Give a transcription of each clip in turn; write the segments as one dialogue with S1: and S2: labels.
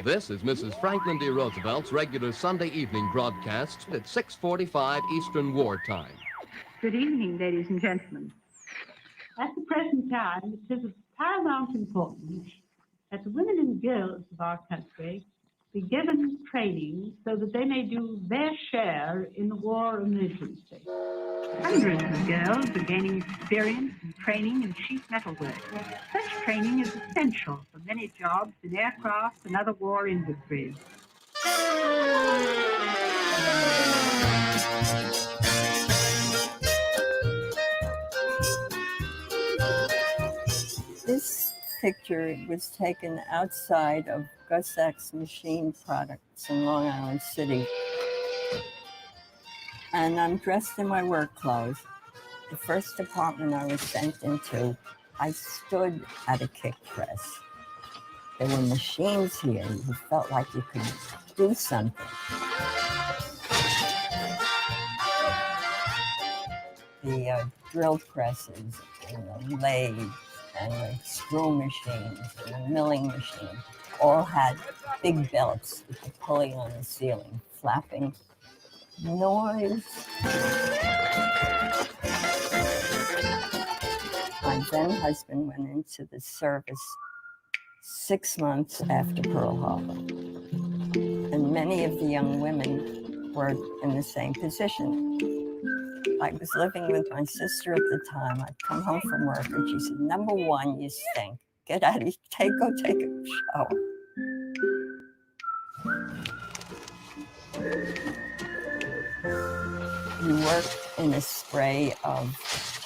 S1: This is Mrs. Franklin D. Roosevelt's regular Sunday evening broadcast at 6:45 Eastern Wartime.
S2: Good evening, ladies and gentlemen. At the present time, it is of paramount importance that the women and girls of our country be given training so that they may do their share in the war emergency. Hundreds of girls are gaining experience and training in sheet metal work. Such training is essential for many jobs in aircraft and other war industries.
S3: This picture was taken outside of Gussack's Machine Products in Long Island City. And I'm dressed in my work clothes. The first department I was sent into, I stood at a kick press. There were machines here. You felt like you could do something. The drill presses and the lathe and the screw machines and the milling machine all had big belts with the pulley on the ceiling, flapping noise. My then husband went into the service 6 months after Pearl Harbor, and many of the young women were in the same position. I was living with my sister at the time. I'd come home from work and she said, "Number one, you stink. Get out of here, go take a shower." You worked in a spray of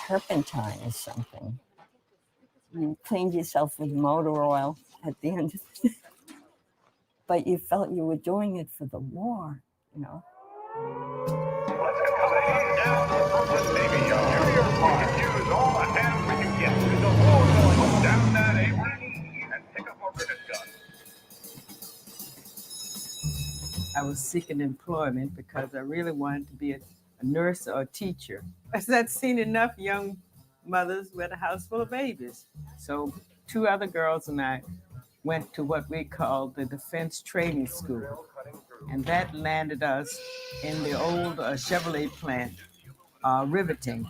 S3: turpentine or something. You cleaned yourself with motor oil at the end of the day. But you felt you were doing it for the war, you know.
S4: Use all the hands we can get. There's a war going down that apron and pick up a rivet gun.
S5: I was seeking employment because I really wanted to be a nurse or a teacher. I'd seen enough young mothers with a house full of babies. So 2 other girls and I went to what we called the Defense Training School. And that landed us in the old Chevrolet plant, riveting.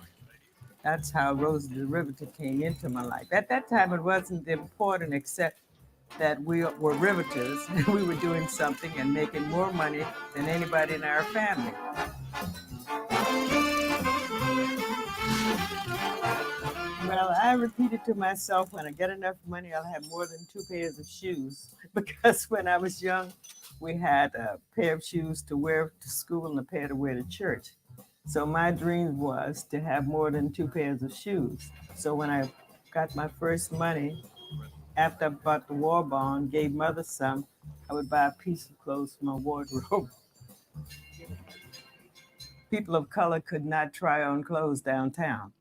S5: That's how Rosie the Riveter came into my life. At that time, it wasn't important except that we were riveters and we were doing something and making more money than anybody in our family. Well, I repeated to myself, when I get enough money, I'll have more than 2 pairs of shoes. Because when I was young, we had a pair of shoes to wear to school and a pair to wear to church. So my dream was to have more than 2 pairs of shoes. So when I got my first money, after I bought the war bond, gave mother some, I would buy a piece of clothes for my wardrobe. People of color could not try on clothes downtown.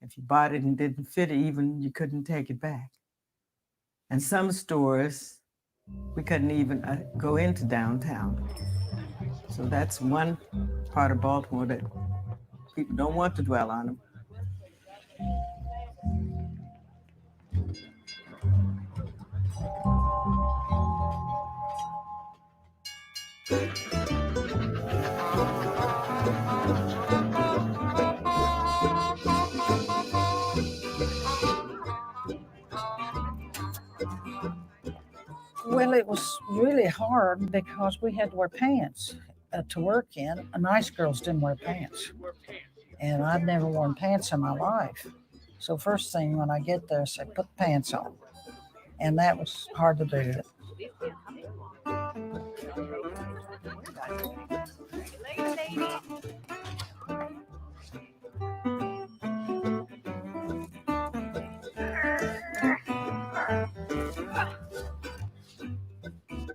S5: If you bought it and didn't fit it, even you couldn't take it back. And some stores, we couldn't even go into downtown. So that's one part of Baltimore that people don't want to dwell on them.
S6: Well, it was really hard because we had to wear pants to work in. Nice girls didn't wear pants. And I'd never worn pants in my life. So first thing when I get there, I say, put the pants on. And that was hard to do.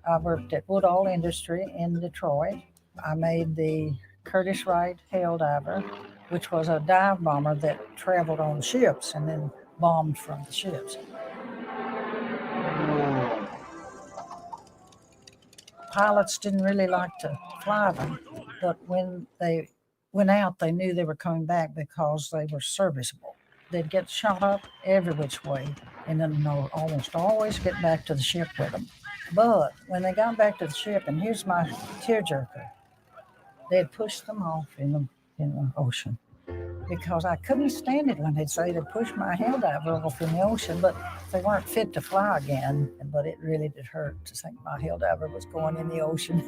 S6: I worked at Woodall Industry in Detroit. I made the Curtiss Wright Helldiver, which was a dive bomber that traveled on ships and then bombed from the ships. Pilots didn't really like to fly them, but when they went out, they knew they were coming back because they were serviceable. They'd get shot up every which way and then almost always get back to the ship with them. But when they got back to the ship, and here's my tearjerker, they had pushed them off in the ocean because I couldn't stand it when they'd say they pushed my hell diver off in the ocean, but they weren't fit to fly again. But it really did hurt to think my hell diver was going in the ocean.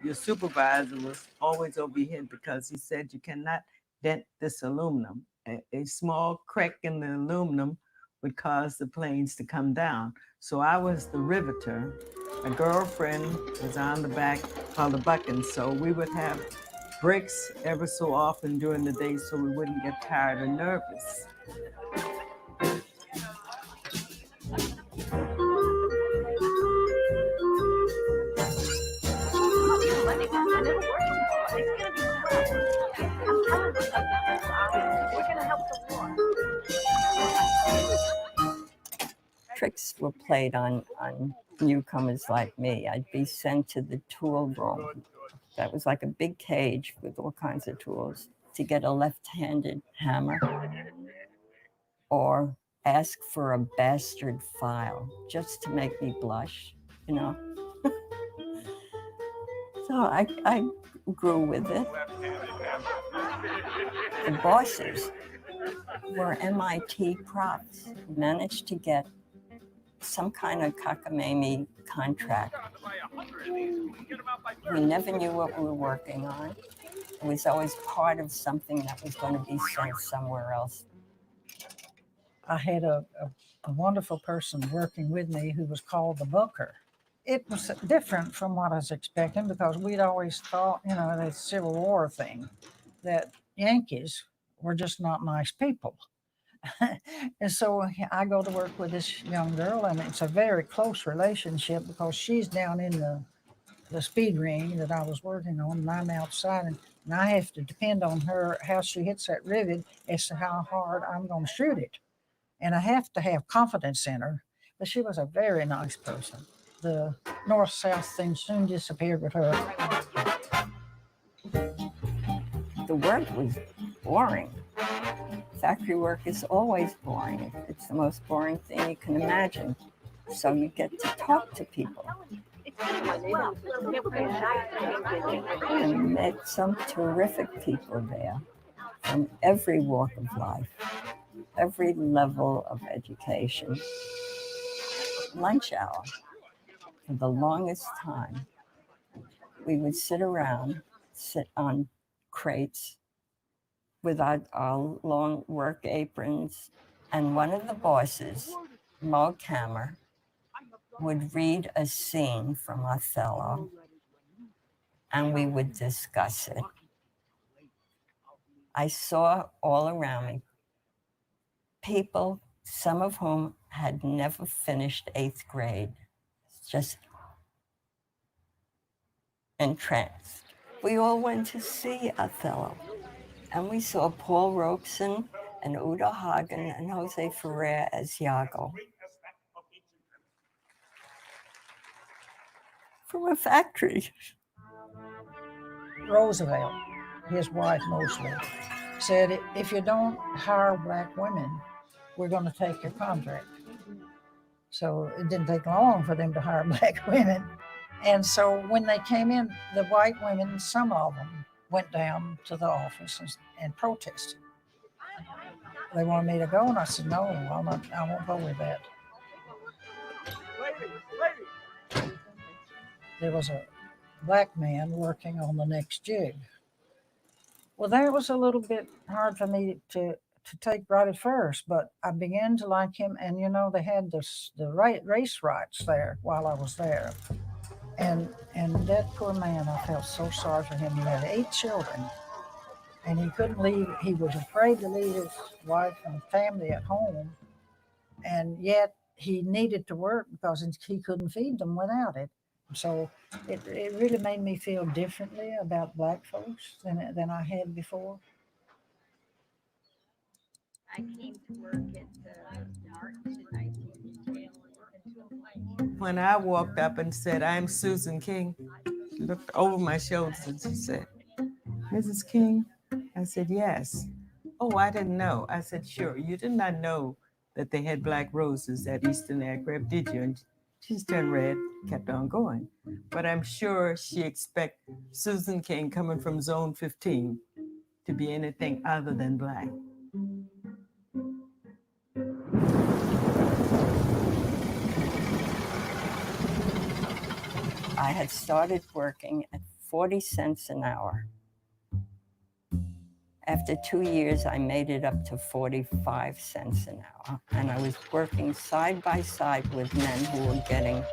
S5: Your supervisor was always over your head because he said you cannot dent this aluminum. A small crack in the aluminum would cause the planes to come down. So I was the riveter. My girlfriend was on the back called the bucking. So we would have breaks ever so often during the day so we wouldn't get tired or nervous.
S3: Tricks were played on newcomers like me. I'd be sent to the tool room. That was like a big cage with all kinds of tools to get a left-handed hammer or ask for a bastard file just to make me blush, you know. So I grew with it. The bosses were MIT profs, managed to get some kind of cockamamie contract. We never knew what we were working on. It was always part of something that was going to be sent somewhere else.
S6: I had a wonderful person working with me who was called the Booker. It was different from what I was expecting because we'd always thought, you know, the Civil War thing, that Yankees were just not nice people. And so I go to work with this young girl, and it's a very close relationship because she's down in the speed ring that I was working on, and I'm outside, and I have to depend on her, how she hits that rivet as to how hard I'm going to shoot it. And I have to have confidence in her, but she was a very nice person. The north-south thing soon disappeared with her.
S3: The work was boring. Factory work is always boring. It's the most boring thing you can imagine. So you get to talk to people. And met some terrific people there from every walk of life, every level of education. Lunch hour, for the longest time, we would sit on crates with our long work aprons, and one of the bosses, Mo Kammer, would read a scene from Othello, and we would discuss it. I saw all around me people, some of whom had never finished 8th grade, just entranced. We all went to see Othello, and we saw Paul Robeson and Udo Hagen and Jose Ferrer as Iago. From a factory.
S6: Roosevelt, his wife mostly, said, if you don't hire black women, we're going to take your contract. So it didn't take long for them to hire black women. And so when they came in, the white women, some of them, went down to the office and protested. They wanted me to go, and I said, no, I won't go with that. There was a black man working on the next jig. Well, that was a little bit hard for me to take right at first, but I began to like him. And, you know, they had the race rights there while I was there. And that poor man, I felt so sorry for him. He had 8 children, and he couldn't leave. He was afraid to leave his wife and family at home, and yet he needed to work because he couldn't feed them without it. So it really made me feel differently about black folks than I had before.
S7: I came to work at March in 1910.
S5: When I walked up and said, I'm Susan King, looked over my shoulder and she said, Mrs. King? I said, yes. Oh, I didn't know. I said, sure. You did not know that they had black roses at Eastern Aircraft, did you? And she just turned red, kept on going. But I'm sure she expected Susan King coming from Zone 15 to be anything other than black.
S3: I had started working at 40 cents an hour. After 2 years, I made it up to 45 cents an hour. And I was working side by side with men who were getting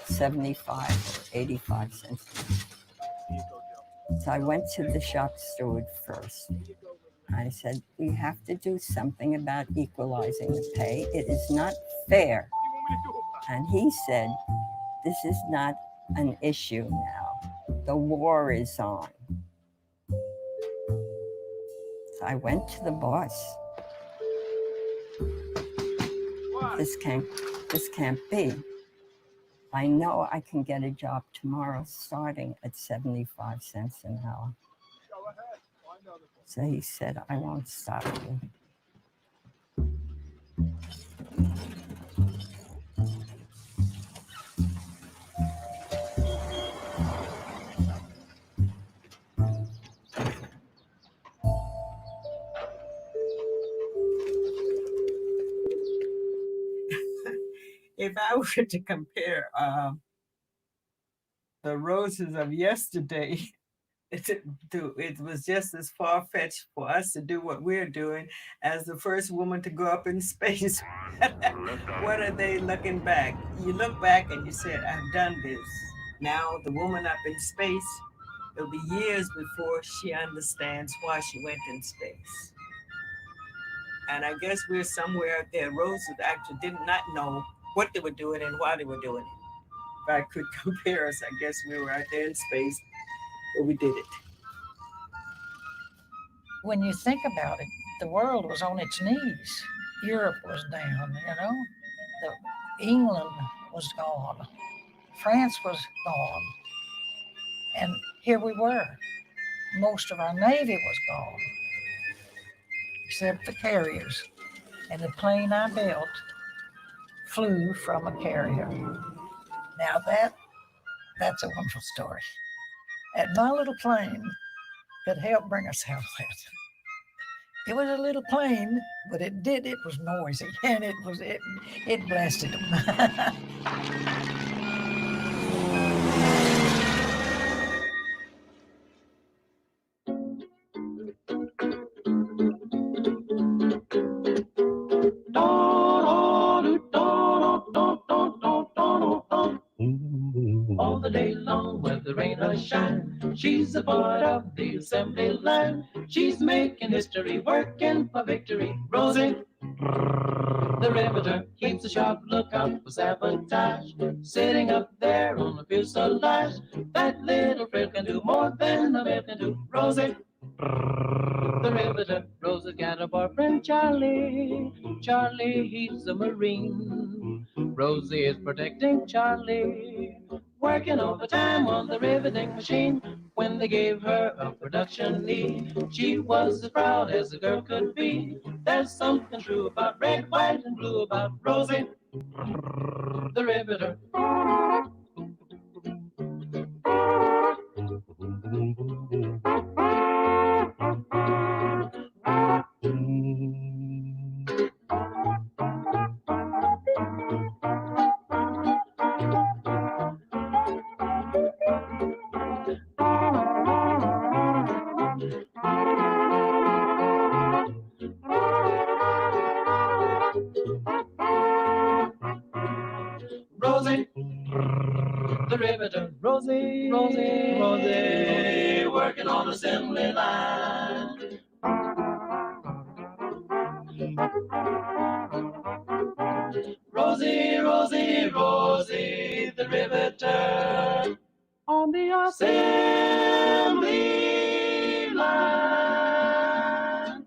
S3: 75 or 85 cents an hour. So I went to the shop steward first. I said, we have to do something about equalizing the pay. It is not fair. And he said, this is not an issue now. The war is on. So I went to the boss. This can't be. I know I can get a job tomorrow starting at 75 cents an hour. So he said, I won't stop you.
S5: If I were to compare the roses of yesterday, it was just as far-fetched for us to do what we're doing as the first woman to go up in space. What are they looking back? You look back and you said, I've done this. Now the woman up in space, it'll be years before she understands why she went in space. And I guess we're somewhere out there. Roses actually did not know what they were doing and why they were doing it. If I could compare us, I guess we were out there in space, but we did it.
S6: When you think about it, the world was on its knees. Europe was down, you know. England was gone. France was gone. And here we were. Most of our Navy was gone, except the carriers. And the plane I built flew from a carrier. Now that's a wonderful story. And my little plane could help bring us out of that. It was a little plane, but it was noisy, and it blasted them.
S8: All the day long, whether rain or shine, she's a part of the assembly line. She's making history, working for victory. Rosie, the Riveter, keeps a sharp lookout for sabotage. Sitting up there on the fuselage, that little frill can do more than a man can do. Rosie, the Riveter. Rosie's got a boyfriend, Charlie. Charlie, he's a Marine. Rosie is protecting Charlie, working overtime on the riveting machine. When they gave her a production lead, she was as proud as a girl could be. There's something true about red, white, and blue about Rosie, the Riveter. Rosie, the Riveter. Rosie, Rosie, Rosie, working on the assembly line. Rosie, Rosie, Rosie, the Riveter on the assembly line.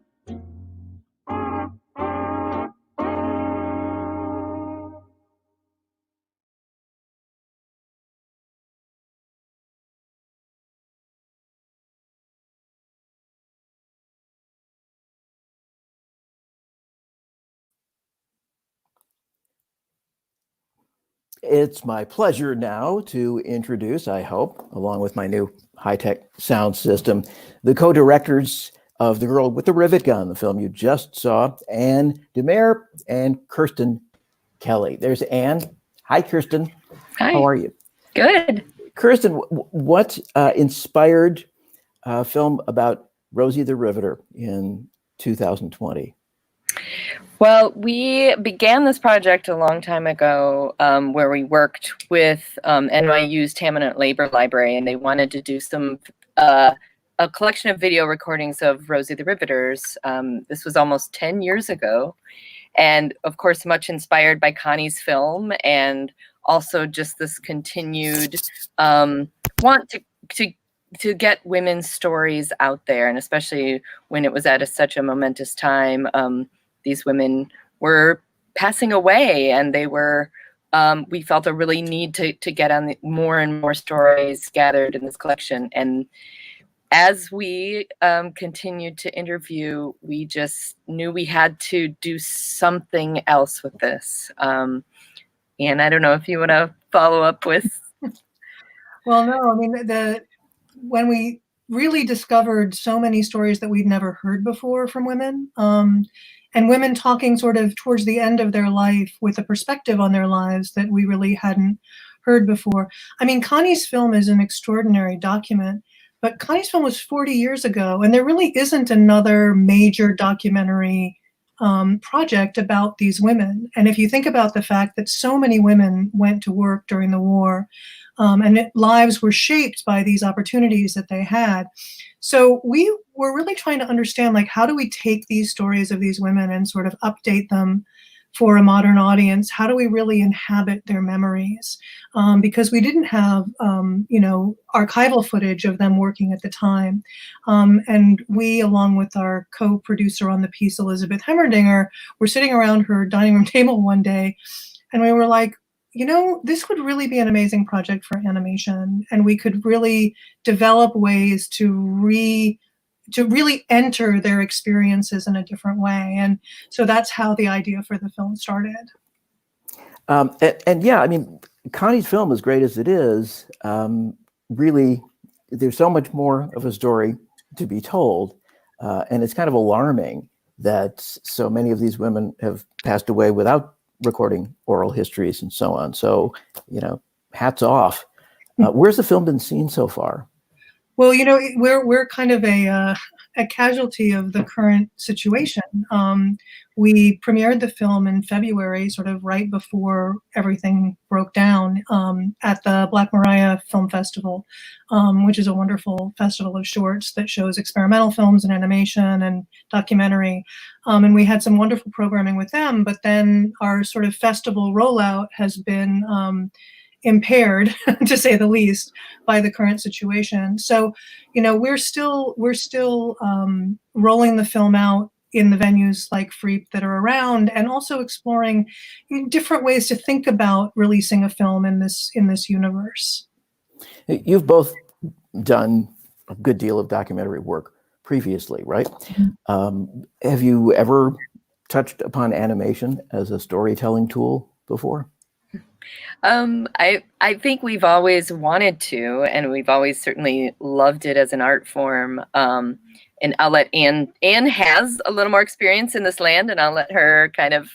S9: It's my pleasure now to introduce, I hope, along with my new high-tech sound system, the co-directors of The Girl with the Rivet Gun, the film you just saw, Anne DeMare and Kristen Kelly. There's Anne. Hi, Kristen.
S10: Hi.
S9: How are you?
S10: Good.
S9: Kristen, what inspired a film about Rosie the Riveter in 2020?
S10: Well, we began this project a long time ago where we worked with NYU's Tamanent Labor Library, and they wanted to do a collection of video recordings of Rosie the Riveters. This was almost 10 years ago. And of course, much inspired by Connie's film, and also just this continued want to get women's stories out there, and especially when it was at such a momentous time. These women were passing away, and they were. We felt a really need to get on more and more stories gathered in this collection. And as we continued to interview, we just knew we had to do something else with this. And I don't know if you want to follow up with.
S11: Well, no, I mean, when we really discovered so many stories that we'd never heard before from women, and women talking sort of towards the end of their life with a perspective on their lives that we really hadn't heard before. I mean, Connie's film is an extraordinary document, but Connie's film was 40 years ago, and there really isn't another major documentary project about these women. And if you think about the fact that so many women went to work during the war, and lives were shaped by these opportunities that they had. So we were really trying to understand, like, how do we take these stories of these women and sort of update them for a modern audience? How do we really inhabit their memories? Because we didn't have, archival footage of them working at the time. And we, along with our co-producer on the piece, Elizabeth Hemmerdinger, were sitting around her dining room table one day, and we were like, this would really be an amazing project for animation, and we could really develop ways to really enter their experiences in a different way. And so that's how the idea for the film started.
S9: And yeah, I mean, Connie's film, as great as it is, really, there's so much more of a story to be told. And it's kind of alarming that so many of these women have passed away without recording oral histories and so on. So, hats off. Where's the film been seen so far?
S11: Well, we're kind of a casualty of the current situation. We premiered the film in February, sort of right before everything broke down, at the Black Mariah Film Festival, which is a wonderful festival of shorts that shows experimental films and animation and documentary. And we had some wonderful programming with them, but then our sort of festival rollout has been impaired, to say the least, by the current situation. So, we're still rolling the film out in the venues like Freep that are around, and also exploring different ways to think about releasing a film in this universe.
S9: You've both done a good deal of documentary work previously, right? Mm-hmm. Have you ever touched upon animation as a storytelling tool before?
S10: I think we've always wanted to, and we've always certainly loved it as an art form. And I'll let Anne has a little more experience in this land, and I'll let her kind of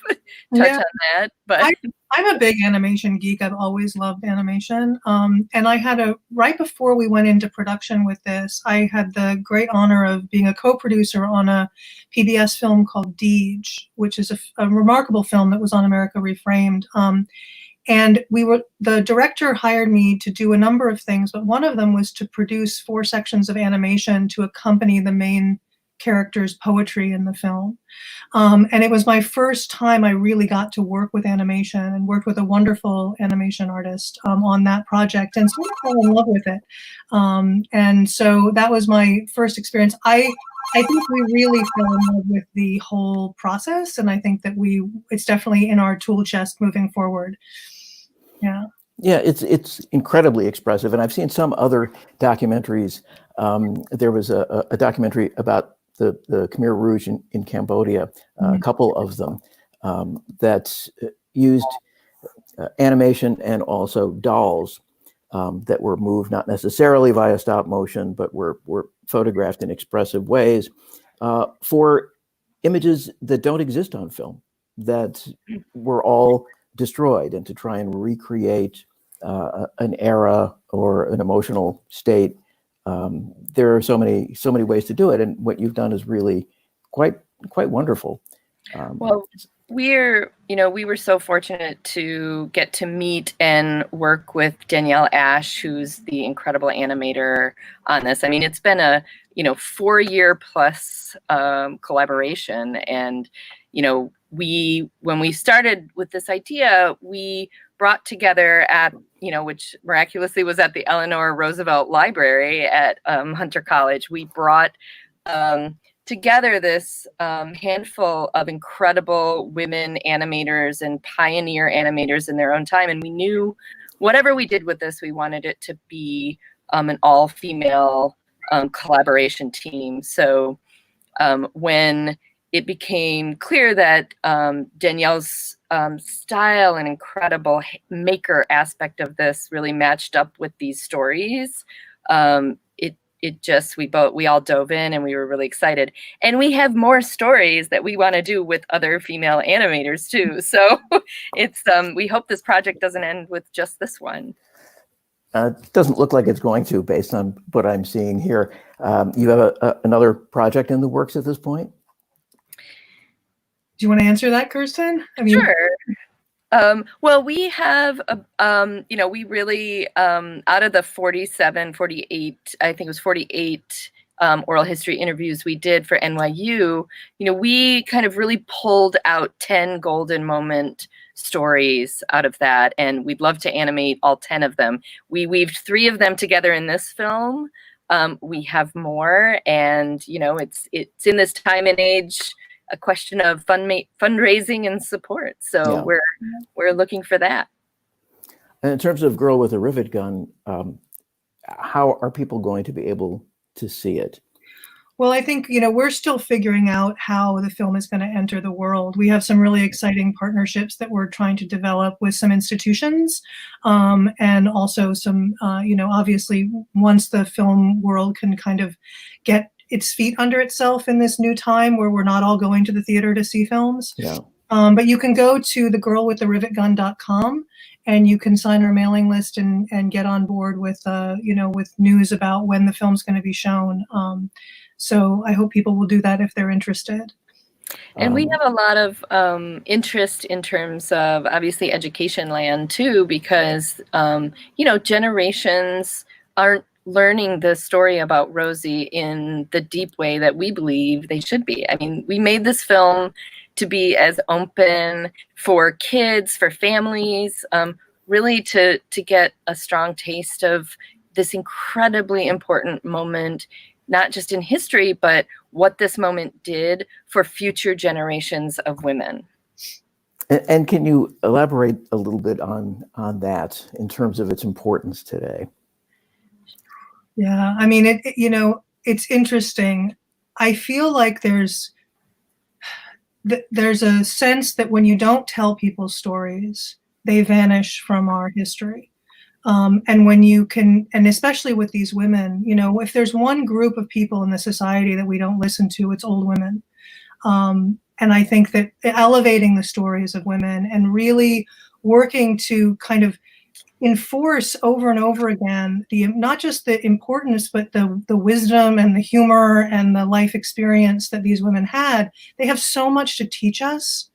S10: touch on that. But
S11: I'm a big animation geek. I've always loved animation. And I had right before we went into production with this, I had the great honor of being a co-producer on a PBS film called Deej, which is a remarkable film that was on America Reframed. And the director hired me to do a number of things, but one of them was to produce 4 sections of animation to accompany the main character's poetry in the film. And it was my first time I really got to work with animation, and worked with a wonderful animation artist on that project, and sort of fell in love with it. And so that was my first experience. I think we really fell in love with the whole process, and I think that it's definitely in our tool chest moving forward. Yeah.
S9: Yeah, it's incredibly expressive, and I've seen some other documentaries. There was a documentary about the Khmer Rouge in Cambodia, a couple of them, that used animation and also dolls that were moved not necessarily via stop motion, but were photographed in expressive ways for images that don't exist on film, that were all destroyed, and to try and recreate an era or an emotional state. There are so many ways to do it, and what you've done is really quite wonderful.
S10: Well, we were so fortunate to get to meet and work with Danielle Ash, who's the incredible animator on this. I mean, it's been a 4-year plus collaboration, and when we started with this idea, we brought together at which miraculously was at the Eleanor Roosevelt Library at Hunter College. We brought together this handful of incredible women animators and pioneer animators in their own time. And we knew whatever we did with this, we wanted it to be an all-female collaboration team. So when it became clear that Danielle's style and incredible maker aspect of this really matched up with these stories, we all dove in, and we were really excited. And we have more stories that we want to do with other female animators too. So it's we hope this project doesn't end with just this one.
S9: It doesn't look like it's going to, based on what I'm seeing here. You have another project in the works at this point?
S11: Do you want to answer that, Kirsten?
S10: Sure. Well, we have, we really, out of the 48, I think it was 48 oral history interviews we did for NYU, we kind of really pulled out 10 golden moment stories out of that, and we'd love to animate all 10 of them. We weaved 3 of them together in this film. We have more, and, it's in this time and age, a question of fundraising and support. So we're looking for that.
S9: And in terms of Girl with a Rivet Gun, how are people going to be able to see it?
S11: Well, I think, we're still figuring out how the film is going to enter the world. We have some really exciting partnerships that we're trying to develop with some institutions, and also some, obviously once the film world can kind of get its feet under itself in this new time where we're not all going to the theater to see films.
S9: Yeah.
S11: But you can go to thegirlwiththerivetgun.com, and you can sign our mailing list and get on board with, with news about when the film's going to be shown. So I hope people will do that if they're interested.
S10: And we have a lot of interest in terms of obviously education land too, because, generations aren't learning the story about Rosie in the deep way that we believe they should be. I mean, we made this film to be as open for kids, for families, really to get a strong taste of this incredibly important moment, not just in history, but what this moment did for future generations of women.
S9: And can you elaborate a little bit on that in terms of its importance today?
S11: Yeah, I mean, it's interesting. I feel like there's a sense that when you don't tell people's stories, they vanish from our history. And when you can, and especially with these women, if there's one group of people in the society that we don't listen to, it's old women. And I think that elevating the stories of women and really working to kind of enforce over and over again not just the importance, but the wisdom and the humor and the life experience that these women had. They have so much to teach us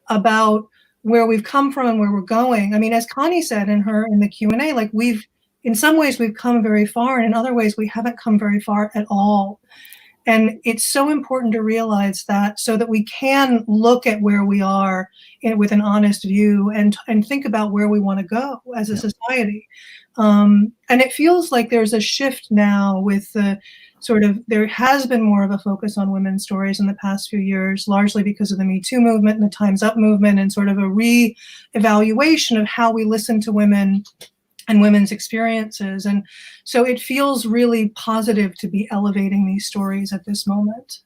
S11: about where we've come from and where we're going. I mean, as Connie said in the Q&A, like in some ways we've come very far, and in other ways we haven't come very far at all. And it's so important to realize that, so that we can look at where we are with an honest view and think about where we want to go as a society. And it feels like there's a shift now with there has been more of a focus on women's stories in the past few years, largely because of the Me Too movement and the Time's Up movement, and sort of a re-evaluation of how we listen to women and women's experiences. And so it feels really positive to be elevating these stories at this moment.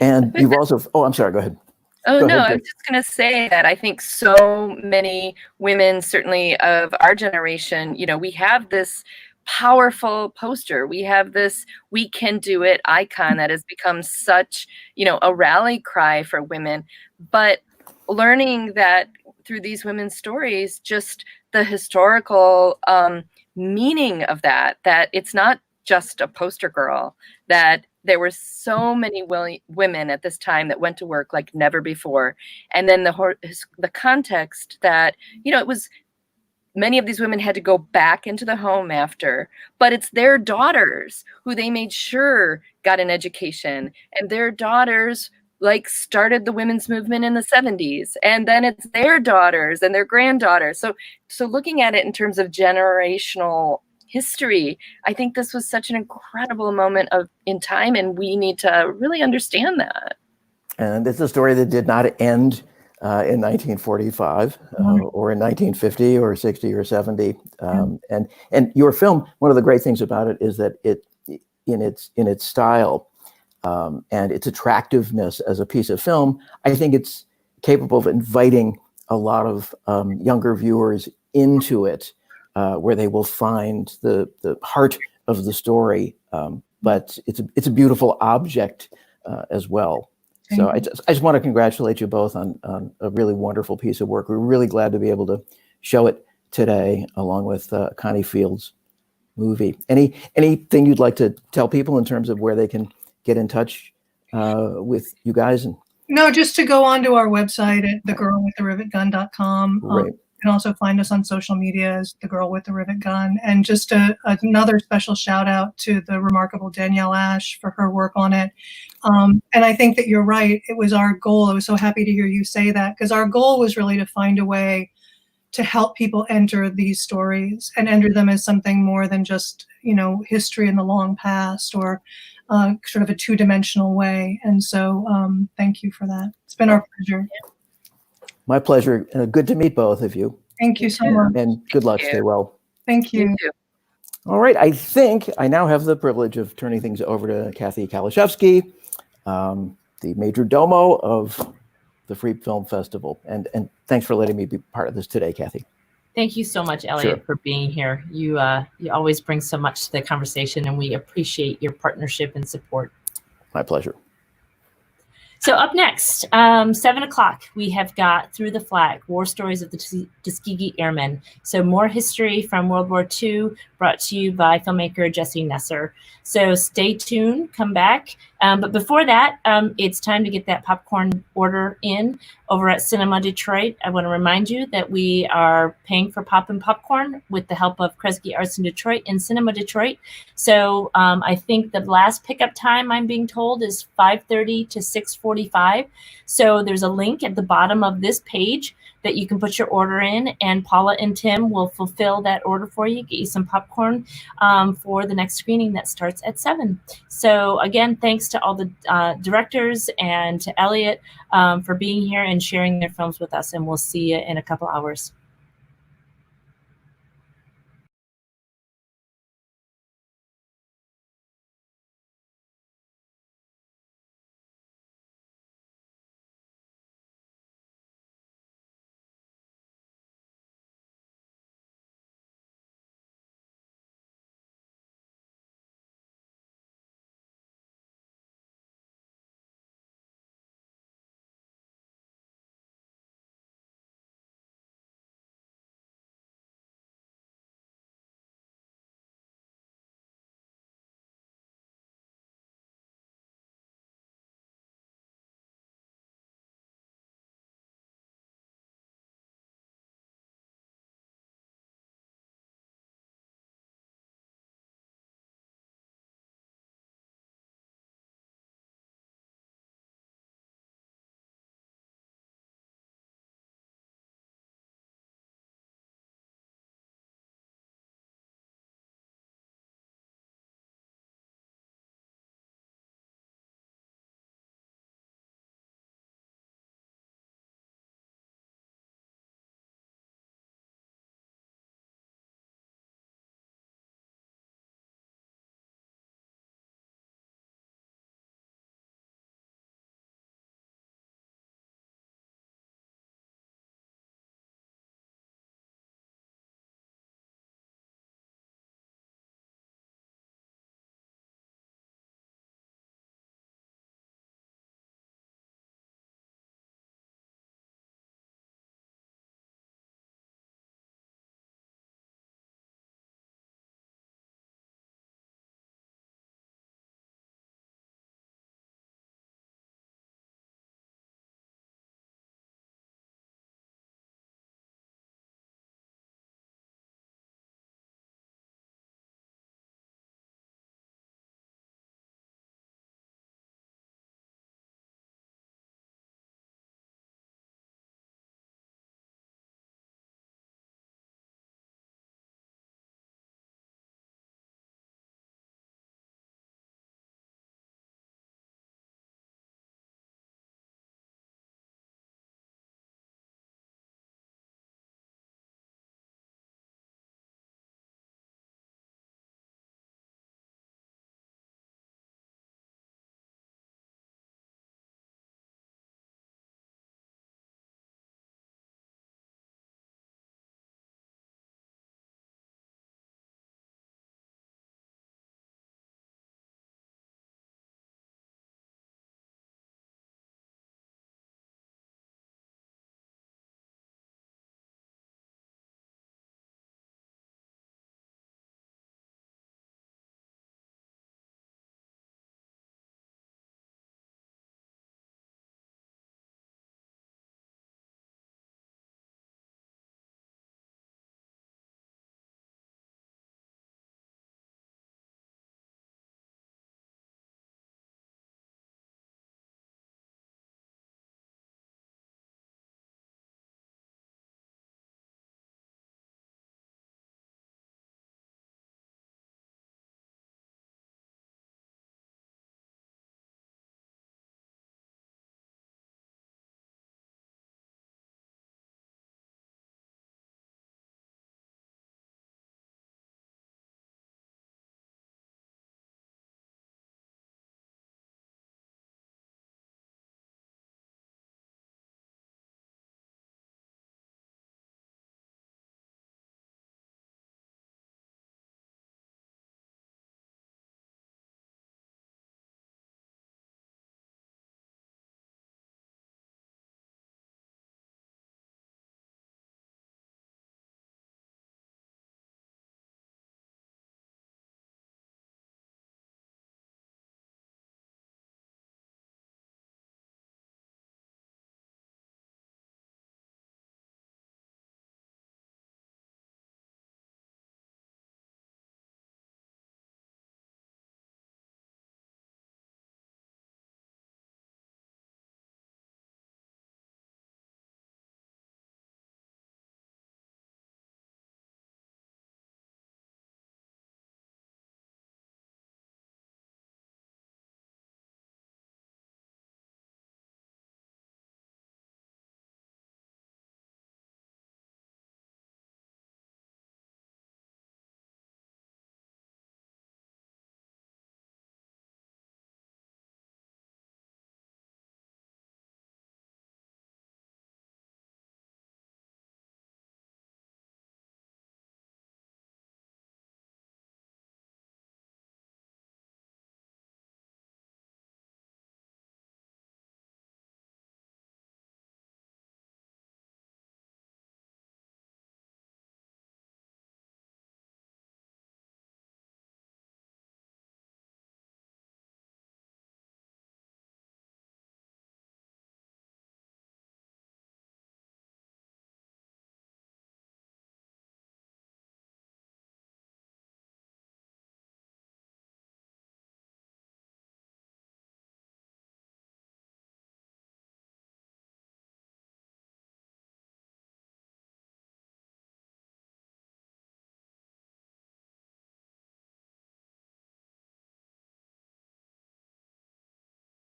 S9: And you've also, I'm sorry, go ahead.
S10: Oh,
S9: Go
S10: no,
S9: ahead,
S10: I
S9: Grace.
S10: was just going to say that I think so many women, certainly of our generation, you know, we have this powerful poster. We have this "we can do it" icon that has become such, you know, a rally cry for women. But learning that through these women's stories, just the historical meaning of that, that it's not just a poster girl, that there were so many women at this time that went to work like never before. And then the context that, you know, it was many of these women had to go back into the home after, but it's their daughters who they made sure got an education, and their daughters like started the women's movement in the 70s, and then it's their daughters and their granddaughters. So looking at it in terms of generational history, I think this was such an incredible moment in time, and we need to really understand that.
S9: And it's a story that did not end in 1945 or in 1950 or 60 or 70. And your film, one of the great things about it is that it, in its style and its attractiveness as a piece of film, I think it's capable of inviting a lot of younger viewers into it, where they will find the heart of the story. But it's a beautiful object as well. So I just want to congratulate you both on a really wonderful piece of work. We're really glad to be able to show it today, along with Connie Field's movie. Anything you'd like to tell people in terms of where they can get in touch with you guys?
S11: No, just to go onto our website at thegirlwiththerivetgun.com.
S9: Right.
S11: You can also find us on social media as The Girl with the Rivet Gun. And just another special shout out to the remarkable Danielle Ash for her work on it. And I think that you're right. It was our goal. I was so happy to hear you say that, because our goal was really to find a way to help people enter these stories and enter them as something more than just, you know, history in the long past or sort of a two-dimensional way. And so thank you for that. It's been our pleasure.
S9: My pleasure. Good to meet both of you.
S11: Thank you so much.
S9: And good luck. Stay well.
S11: Thank you.
S9: All right. I think I now have the privilege of turning things over to Kathy Kalashevsky, the major domo of the Freep Film Festival. And thanks for letting me be part of this today, Kathy.
S12: Thank you so much, Elliot, for being here. You always bring so much to the conversation, and we appreciate your partnership and support.
S9: My pleasure.
S12: So up next, 7 o'clock, we have got Through the Flag, War Stories of the Tuskegee Airmen. So more history from World War II, brought to you by filmmaker Jesse Nesser. So stay tuned, come back. But before that, it's time to get that popcorn order in over at Cinema Detroit. I want to remind you that we are paying for pop and popcorn with the help of Kresge Arts in Detroit and Cinema Detroit. So I think the last pickup time, I'm being told, is 5:30 to 6:45. So there's a link at the bottom of this page that you can put your order in, and Paula and Tim will fulfill that order for you, get you some popcorn for the next screening that starts at 7. So again, thanks to all the directors and to Elliot for being here and sharing their films with us, and we'll see you in a couple hours.